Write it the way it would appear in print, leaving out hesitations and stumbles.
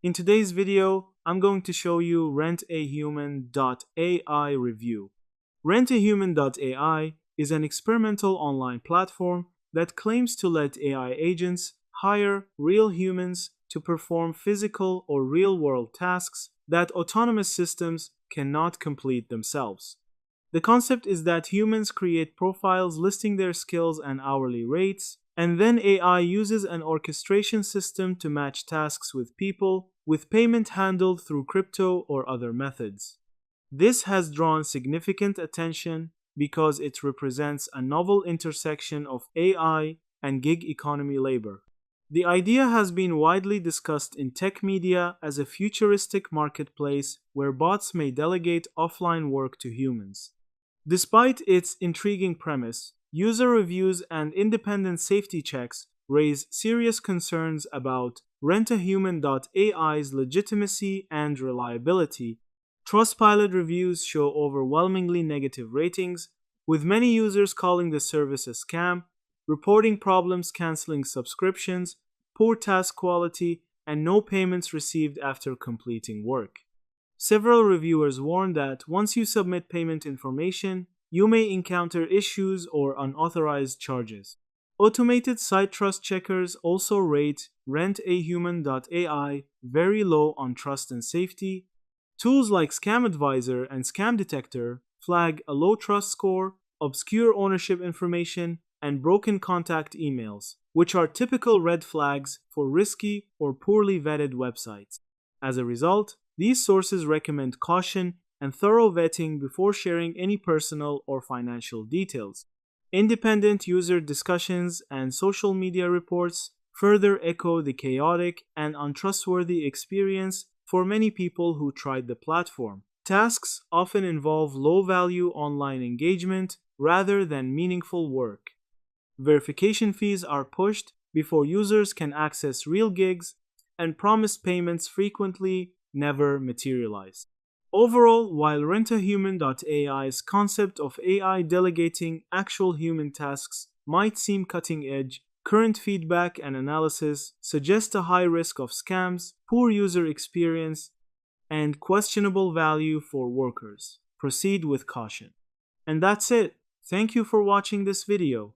In today's video, I'm going to show you RentAHuman.ai review. RentAHuman.ai is an experimental online platform that claims to let AI agents hire real humans to perform physical or real-world tasks that autonomous systems cannot complete themselves. The concept is that humans create profiles listing their skills and hourly rates, and then AI uses an orchestration system to match tasks with people, with payment handled through crypto or other methods. This has drawn significant attention because it represents a novel intersection of AI and gig economy labor. The idea has been widely discussed in tech media as a futuristic marketplace where bots may delegate offline work to humans. Despite its intriguing premise, user reviews and independent safety checks raise serious concerns about RentAHuman.ai's legitimacy and reliability. Trustpilot reviews show overwhelmingly negative ratings, with many users calling the service a scam, reporting problems canceling subscriptions, poor task quality, and no payments received after completing work. Several reviewers warn that once you submit payment information, you may encounter issues or unauthorized charges. Automated site trust checkers also rate RentAHuman.ai very low on trust and safety. Tools like Scam Advisor and Scam Detector flag a low trust score, obscure ownership information, and broken contact emails, which are typical red flags for risky or poorly vetted websites. As a result, these sources recommend caution and thorough vetting before sharing any personal or financial details. Independent user discussions and social media reports further echo the chaotic and untrustworthy experience for many people who tried the platform. Tasks often involve low-value online engagement rather than meaningful work. Verification fees are pushed before users can access real gigs, and promised payments frequently never materialize. Overall, while RentAHuman.ai's concept of AI delegating actual human tasks might seem cutting edge, current feedback and analysis suggest a high risk of scams, poor user experience, and questionable value for workers. Proceed with caution. And that's it. Thank you for watching this video.